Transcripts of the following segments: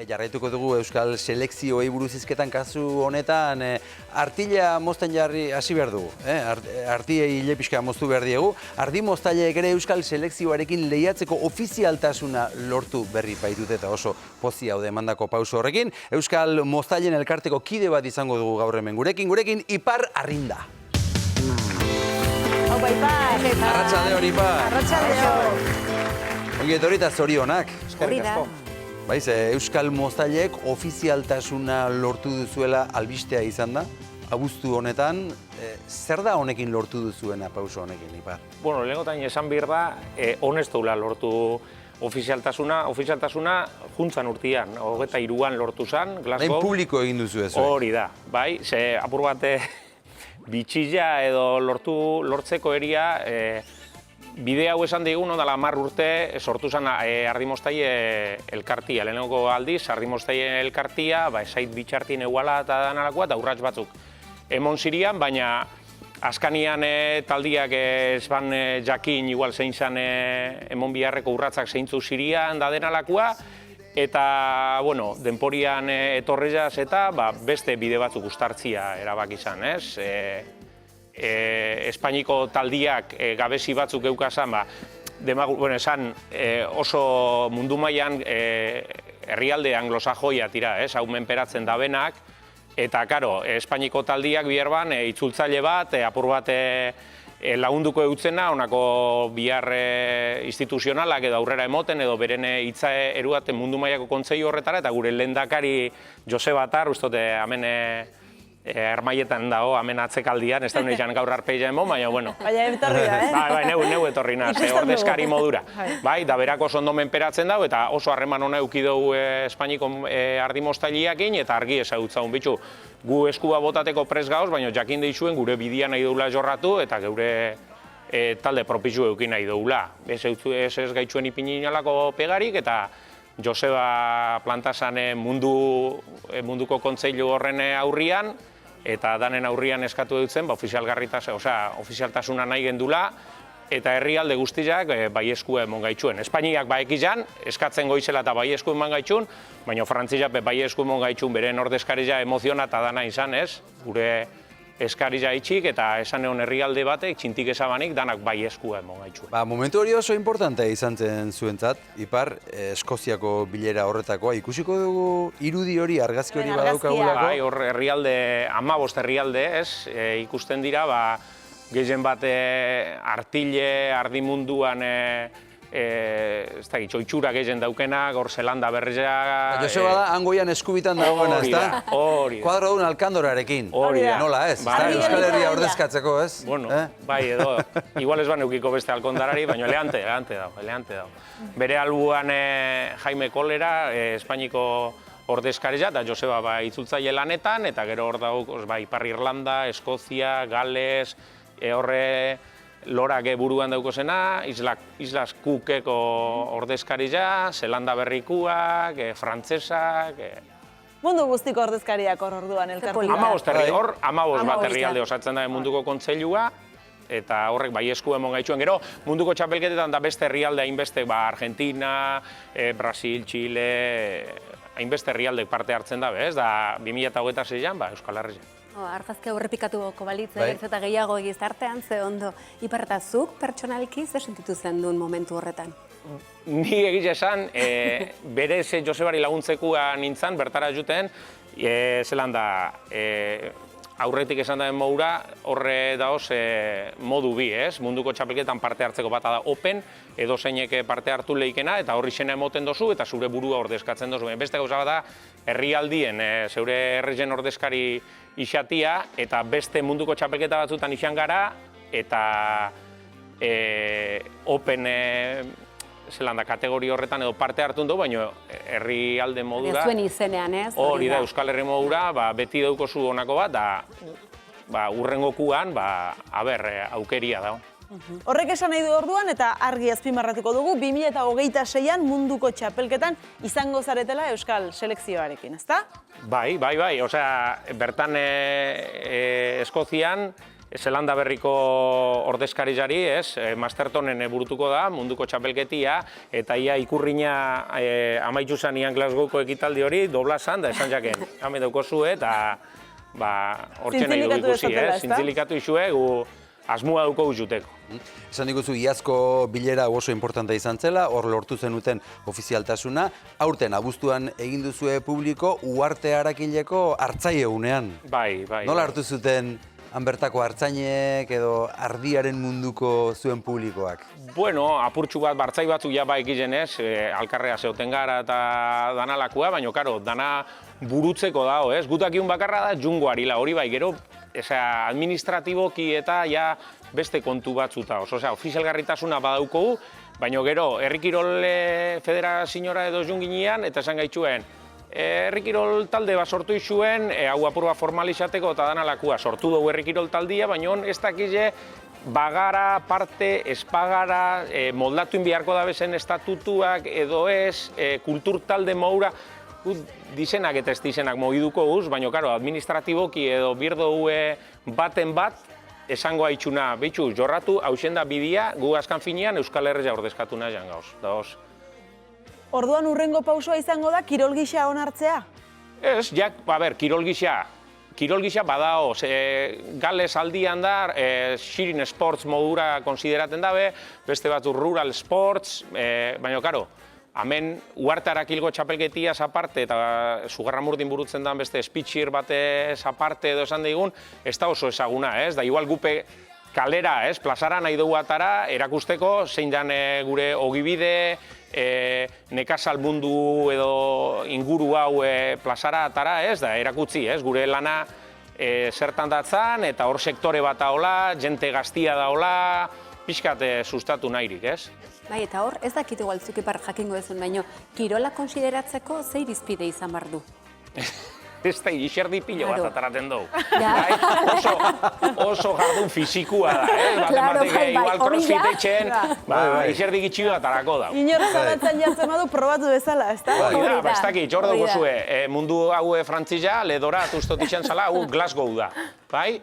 Jarraituko dugu Euskal selekzioei buruz hizketan kasu honetan artila mozten jarri hasi behar dugu. Artiei hile pixka moztu behar diegu. Ardi moztaileek ere Euskal selekzioarekin lehiatzeko ofizialtasuna lortu berri baitute eta oso pozi haude emandako pauso horrekin. Euskal moztailen elkarteko kide bat izango dugu gaur hemen gurekin Ipar Arrinda. Opa, Ipar! Arratsalde hori, Ipar! Arratsalde! Ongi etorri eta zorionak. Hori da. Baiz, Euskal moztaileek ofizialtasuna lortu duzuela albistea izan da. Abuztu honetan, zer da honekin lortu duzuena pauso honekin, Ipar? Bueno, lehenkotain esan behar da, honestula lortu ofizialtasuna juntzan urtean, 23an lortu zen, Glasgow. Hain publiko egin duzu ez? Hori da, bai, ze apur bat bitxilla edo lortzeko eria, bide hau esan digun, dela 10 urte sortu zen ardimoztaile elkartia. Lehenengo aldiz, ardimoztaile elkartia, esait bitxartien eguala eta danalakoa, eta urrats batzuk emon zirian, baina azkanian taldiak ez ban jakin, igual zein zen emon biharreko urratzak zeintzu zirian da denalakoa, eta, bueno, denporian etorrezaz eta beste bide batzuk ustartzia erabak izan, ez? Espainiko taldiak gabezi batzuk eukazan, esan oso mundu mailan herrialde anglosajoia tira, hau menperatzen dabenak, eta, karo, Espainiko taldiak biherban itzultzaile bat, apur bat lagunduko eutzena, honako bihar instituzionalak edo aurrera emoten, edo beren hitza eruaten mundu mailako kontseilu horretara, eta gure lehendakari Joseba Atar, ustote, hemen ermaietan dago, hemen atzekaldian, ez da honetan gaur arpeia emon, baina, bueno. Baina etorri da, Bai, neu etorri naz, ordezkari modura. Bai, da berako oso ondo menperatzen dago, eta oso harreman hona euki dugu Espainiko ardimoztaileakin, eta argi ezagutzagun bitxu. Gu eskua botateko prest gauz, baina jakin deizuen gure bidia nahi dugula jorratu, eta geure talde propizu eukin nahi dugula. Ez gaitxuen ipini nolako pegarik, eta Joseba Plantasan munduko kontseilu horren aurrian, eta danen aurrian eskatu dutzen, ofizialtasuna nahi gendula, eta herrialde guztiak baieskua emon gaitzuen. Espainiak baekizan, eskatzen goizela eta baiesku eman gaitzun, baina Frantziak baiesku emon gaitzun, beren ordezkaria emozionata dana izan, ez? Gure eskaria itxik eta esan egon herrialde batek, txintik esabanik, danak baieskua emon gaitzuen. Momentu hori oso importantea izan zen zuentzat, Ipar, Eskoziako bilera horretakoa. Ikusiko dugu irudi hori, argazki hori badaukagulako? Bai, hor herrialde, 15 herrialde, ez, ikusten dira, gehien bat artile, ardimunduan, ez da gitxo, itxura gehien daukenak, hor Zelanda berriak... Joseba da, hangoian eskubitan dagoena, ez da? Hori da. Kuadrodun Alkandorarekin. Hori da. Nola ez? Euskal Herria ordezkatzeko, ez? Bueno, bai, edo, igual ez ban eukiko beste Alkondarari, baina eleante dago. Bere albuan Jaime Kolera, Espainiko ordezkaria, eta Joseba itzultzaile lanetan, eta gero hor dago Ipar Irlanda, Eskozia, Gales, horre lorak buruan daukosena, Islas Cookeko ordezkaria, Zelanda berrikuak, frantzesak... Mundu guztiko ordezkariak hor orduan elkartu. 15 bat herrialde osatzen da munduko kontseilua, eta horrek baiesku emon gaitzuen. Gero, munduko txapelketetan da beste herrialde hainbeste, Argentina, Brasil, Chile, hainbeste herrialdek parte hartzen da, ez? Da 2026an, Euskal Herrian. Argazki aurrepikatuko balitz, eta gehiago egiz artean, ze ondo. Ipartazuk pertsonalki ze sentitu zen duen momentu horretan? Ni egiz esan, berez Josebari laguntzekua nintzen, bertara juten, Zelanda aurretik esan daren modura, horre daoz modu bi, ez? Munduko txapelketan parte hartzeko bata da open, edo zeinek parte hartu lehikena, eta horri xena emoten dozu, eta zure burua ordezkatzen dozu. Beste gauza bat da, herrialdien, zeure herrizen ordezkari isatia, eta beste munduko txapelketa batzutan izan gara, eta open Zelanda kategori horretan edo parte hartu dugu, baina herrialde modura... Zuen izenean, ez? Hori da, Euskal Herri modura, beti daukozu honako bat, da urrengokuan, aukeria dago. Horrek esan nahi du orduan, eta argi azpimarratuko dugu, 2026an munduko txapelketan izango zaretela Euskal selekzioarekin, ezta? Bai, osea, bertan Eskozian, Zelanda Berriko ordezkarizari, Mastertonen burutuko da, munduko txapelketia, eta ia ikurriña amaitu zan ian Glasgowko ekitaldi hori, dobla zan, da esan jaken, hame daukozu, eta hortxe nahi du ikusi, zintzilikatu izue, asmua dauko uzuteko. Esan diguzu, iazko bilera oso importanta izan zela, hor lortu zenuten ofizialtasuna, aurten abuztuan egin duzue publiko Uharte Harakileko hartzailegunean. Bai. Nola hartu zuten hanbertako hartzainek edo ardiaren munduko zuen publikoak? Bueno, apurtxu bat, bartzai batzuk ja ba ekizen ez, alkarrea zeoten gara eta danalakua, baina, karo, dana burutzeko dago, ez? Gutakiun bakarra da jungo harila, hori bai, gero, administratiboki eta ja beste kontu batzuta, osea, ofizialgarritasuna badaukogu, baina gero, Herri Kirol Federazioa edo junginean, eta esan gaitzuen, Herri Kirol talde bat sortu izuen, hau apur bat formalizateko eta danalakua sortu dugu Herri Kirol taldia, baina ez dakize bagara, parte, espagara, moldatu inbiarko da bezen estatutuak edo ez, kultur talde moura, dizenak eta ez dizenak mogiduko guz, baina karo, administratiboki edo birdo baten bat, esango haitxuna, behitxu, jorratu, hausen da bidia, gu azkan finean Euskal Herria ordezkatu nahi gauz. Orduan urrengo pausua izango da kirol gisa onartzea? Ez, kirol gisa badao, Gales aldian da, Shirin Sports modura konsideraten dabe, beste batzu Rural Sports, baina, karo, hemen Uharte Harakilgo txapelketiaz aparte eta Sugarramurdin burutzen da beste speechir batez aparte edo esan digun, ez da oso ezaguna, ez? Da igual gupe kalera, ez? Plazara nahi dugu atara, erakusteko, zein dan gure ogibide, nekazal mundu edo inguru hau plazara atara, ez? Da erakutzi, ez? Gure lana zertan datzan eta hor sektore bat daola, jente gaztia daola, pixkat sustatu nahirik, ez? Bai, eta hor, ez dakit igual zuk ipar jakingo ezun, baina kirola konsideratzeko ze irizpide izan behar du? Ez da, ixerdi pilo bat ataraten dugu. Oso jardun fizikua da, matematika igual crossfit etxen, ixerdi gitxio atarako da. Inor zabatzen jartzen badu probatu bezala, ez da? Ez dakit, hor dugu zue, mundu hau frantzia, ledora atuztot izan zala, hau Glasgow da, bai?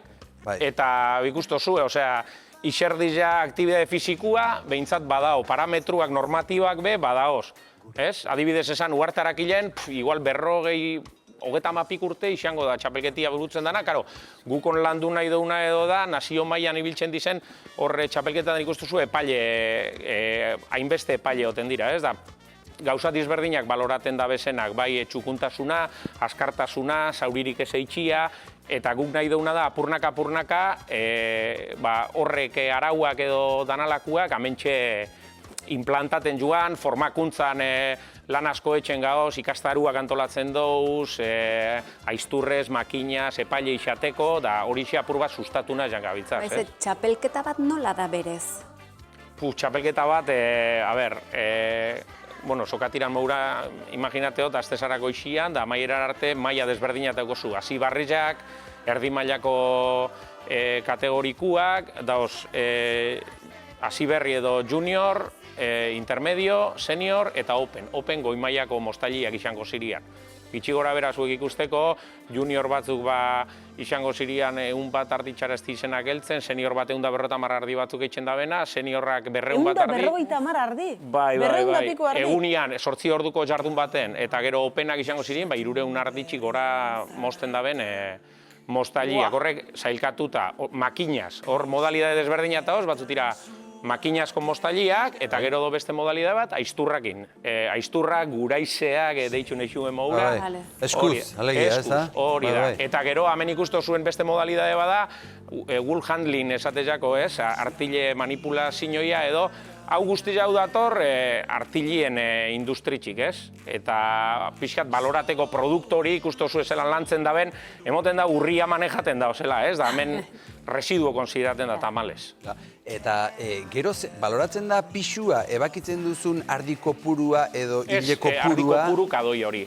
Eta ikustu zue, osea, ixerdizia aktibidade fizikua, behintzat badao, parametruak, normatibak be, badaoz. Adibidez esan, Uharte Harakilen, igual 30 urte izango da txapelketia burutzen dana, karo, gukon landu nahi duguna edo da, nazio mailan ibiltzen dizen, horre txapelketan ikustu zu hainbeste epaile oten dira, ez da? Gauza disberdinak baloraten da bezenak, bai txukuntasuna, askartasuna, zauririk ez eitxia, eta guk nahi duguna da apurnaka horrek arauak edo danalakuak amentxe implantaten joan, formakuntzan lan asko etxen gaoz, ikastaruak antolatzen douz, aizturrez, makinaz, epaile izateko, da hori apur bat sustatu nahi jangabitzaz. Txapelketa bat nola da berez? Txapelketa bat, sokatiran moura, imaginateot, astezarako ixian, da maieran arte maila desberdinateko zu. Hasi barrizak, erdi mailako kategorikuak, dauz, hasi berri edo junior, intermedio, senior eta open. Open goi mailako mostaliak izango zirian. Gitxi gora bera zuek ikusteko, junior batzuk izango zirian 1 bat arditxara ez izenak heltzen, senior bat 150 ardi batzuk eitzen da bena, seniorrak 200 bat ardi. 150 ardi? Bai. Egunian, 8 orduko jardun baten, eta gero openak izango zirien, 300 arditxik gora mosten da ben mostaliak. Horrek zailkatuta, makinaz, hor modalidade desberdina eta hoz, batzutira makinazko mostaliak, eta gero do beste modalidade bat, aizturrakin. Aizturrak, guraizeak, deitxu neixuen moura. Eskuz, alegia, ez da? Hori da. Eta gero, hemen ikustu zuen beste modalidade bada, wool handling esatezako, ez? Artile manipulazioa edo, hau guzti jau dator artilien industritxik, ez? Eta pixkat balorateko produktori ikustu zu ezelan lantzen daben, emoten da urria manejaten da, ozela, ez? Da hemen residuo konsideraten da tamales. Eta gero baloratzen da pixua, ebakitzen duzun ardi kopurua edo hile kopurua? Ez, ardi kopuru kadoi hori.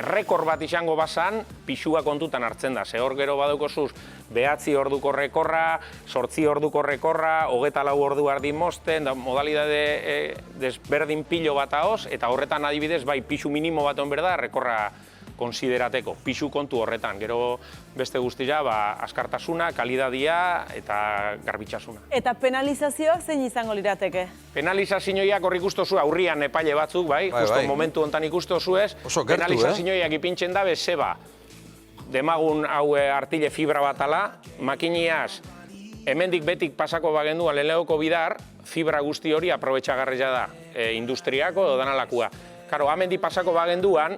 Rekord bat izango bazan, pixua kontutan hartzen da. Ze hor gero badaukozuz 9 orduko rekorra, 8 orduko rekorra, 24 ordu ardi mosten, modalidade desberdin pilo bat ahoz, eta horretan adibidez, bai, pixu minimo bat on berda, rekorra konsiderateko, pixu kontu horretan. Gero beste guztia, askartasuna, kalidadia eta garbitxasuna. Eta penalizazioak zein izango lirateke? Penalizazioak hor ikustozu aurrian epaile batzuk, bai? Justo momentu hontan ikustozu ez. Oso gertu, penalizazioak ipintzen dabe, zeba. Demagun hau artile fibra bat ala, makiniaz, hemendik betik pasako bagenduan lehenleoko bidar, fibra guzti hori aprobetxagarria da industriako edo danalakua. Karo, hemendik pasako bagenduan,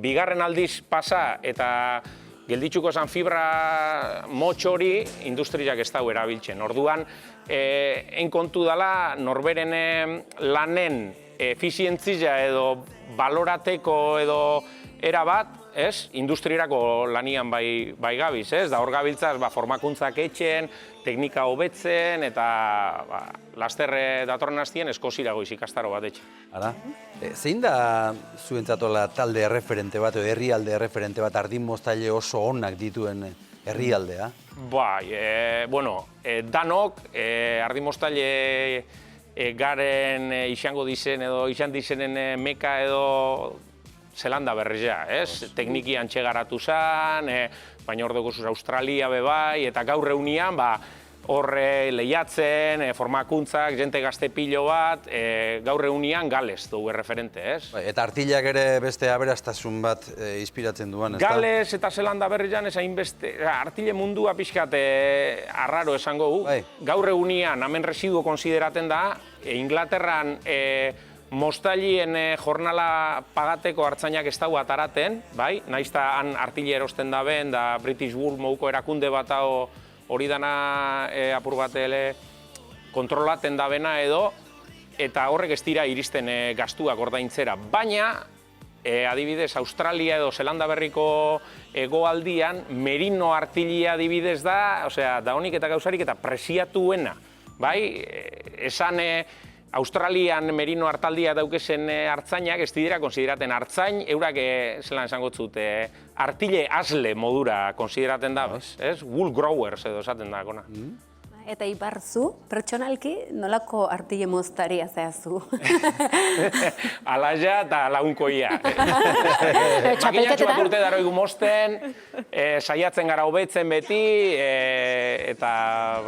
bigarren aldiz pasa eta gelditzuko zan fibra motx hori industriak ez dau erabiltzen. Orduan, enkontu dela norberen lanen efizientzia edo balorateko edo erabat, industriarako lanian bai gabiz, da hor gabiltzaz formakuntzak etxen, teknika hobetzen eta lasterre datorren hastien eskozira goiz ikastaro bat etxe. Hala. Zein da zuentzatola talde erreferente bat, edo herrialde erreferente bat, ardinmoztaile oso onak dituen herrialdea? Bai, danok ardinmoztaile garen izango dizen edo izan dizenen meka edo Zelanda berria, tekniki antxe garatu zen, baina hor dugu Australia bebai, eta gaur eunian horre lehiatzen, formakuntzak, jente gazte pilo bat, gaur eunian Gales dugu referente, ez? Eta artillak ere beste aberastasun bat inspiratzen duan, ez da? Gales eta Zelanda berrian ez hainbeste, artile mundua pixkat arraro esango gu. Gaur eunian, hemen residuo konsideraten da, Inglaterran Mostalien jornala pagateko hartzainak ez dago ataraten, bai? Naiz eta han artile erosten da ben, da British Wool mouko erakunde bat hori dana apur bat kontrolaten da bena edo, eta horrek ez dira iristen gastuak ordaintzera. Baina, adibidez, Australia edo Zelanda berriko hegoaldian, merino artilia adibidez da, osea, da honik eta gauzarik eta presiatuena, bai? Esan Australian merino hartaldia daukezen hartzainak ez dira konsideraten hartzain, eurak zelan esango zut, artile asle modura konsideraten da, ez? Wool growers edo esaten da, kona. Eta Ibarzu, pertsonalki, nolako artile moztaria zehazu? Alaia eta lagunkoia. Makinatxo bat urte daroigu mozten, saiatzen gara hobetzen beti, eta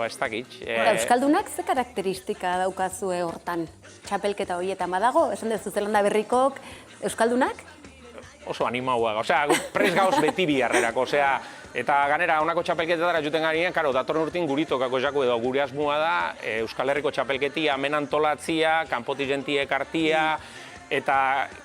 ez dakit. Euskaldunak ze karakteristika daukazue hortan? Txapelketa horietan badago, esan dezu Zelanda berrikok, Euskaldunak? Oso animauak, osea, prest gauz beti biharrerako, osea, eta ganera, honako txapelketetara juten garen, karo, datorren urtin guritokako jako edo gure asmoa da, Euskal Herriko txapelketia, hemen antolatzia, kanpoti jentiek hartia, eta,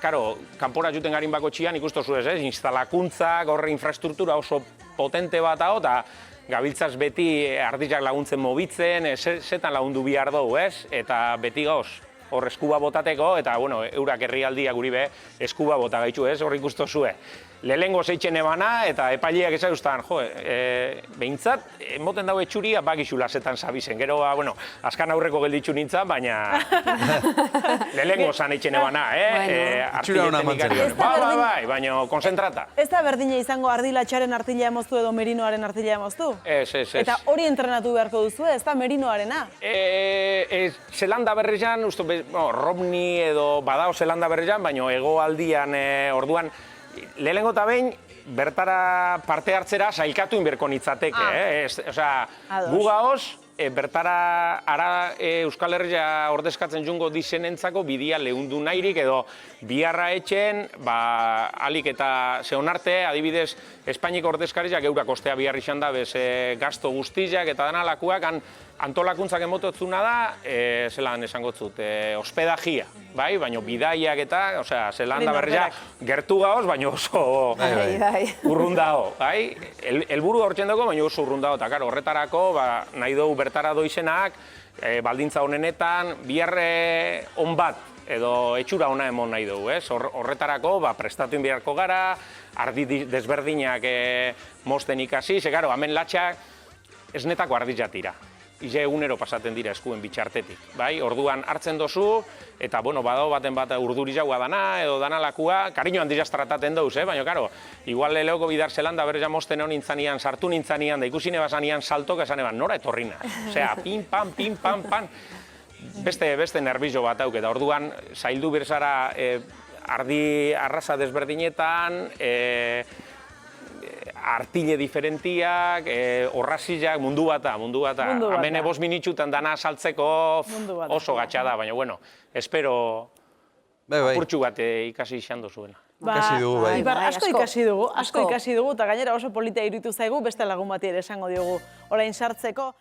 karo, kanpora juten garen bako txian, ikustozu ez, instalakuntzak, horre infrastruktura oso potente bat hau, eta gabiltzaz beti ardizak laguntzen mobitzen, zetan lagundu bihar dugu, ez? Eta beti gauz, hor eskuba botateko, eta, bueno, eurak herrialdia guri be, eskuba bota gaitxu, ez? Hor ikustozue. Lehengo zeitzen ebana, eta epaileak ezauztan, behintzat, moten dago etxuria bagixula zetan zabizen. Gero, bueno, azkan aurreko gelditzu nintzen, baina lehengo zan eitzen ebana, Etxura hona mantzeri. Bai, baina konzentrata. Ez da berdina izango ardilatxaren artila emoztu edo merinoaren artila emoztu? Ez. Eta hori entrenatu beharko duzu, ez da merinoarena? Zelanda berrian, Romney edo badao Zelanda berrian, baina hegoaldian orduan, lehenengo eta behin, bertara parte hartzera sailkatu inberko nitzateke. Osea, gu gaoz, bertara ara Euskal Herria ordezkatzen jungo dizenentzako bidia lehundu nahirik edo biharra etxen, alik eta zehonarte, adibidez, Espainiko ordezkariak eurak ostea biharri izan da, gasto guztiak eta danalakuak, antolakuntzak emototzuna da, zelan esango zut, hospedajia, bai? Baina bidaiak eta, osea, Zelanda berria gertu gaoz, baina oso urrundao, bai? Helburu hortzen dugu, baina oso urrundao, eta horretarako nahi dugu bertara doizenak, baldintza honenetan, biharre on bat, edo etxura ona emon nahi dugu, ez? Horretarako, prestatu inbiarko gara, ardi desberdinak mozten ikasi, ze, hemen latxak esnetako ardizatira. Ize egunero pasaten dira eskuen bitxartetik, bai? Orduan hartzen dozu, eta, bueno, badao baten bat urduri jaua dana, edo danalakua, kariño handizaz trataten dauz, baina, karo, igual leheoko bidar Zelanda berreza mozten hau nintzanian, sartu nintzanian, da ikusine basanian saltok esan eban, nora etorrina? Osea, pin, pan, pin, pan, pan, beste nervizo bat hauk, eta orduan zaildu berzara ardi arraza desberdinetan, artile diferentiak, orrazilak, mundu bata. Hemen 5 minutxutan dana saltzeko oso gatsa da, baina, bueno, espero apurtxu bat ikasi izan dozuena. Ikasi dugu, bai. Ibar, asko ikasi dugu, eta gainera oso politia iruditu zaigu, beste lagun bati ere esango diogu orain sartzeko.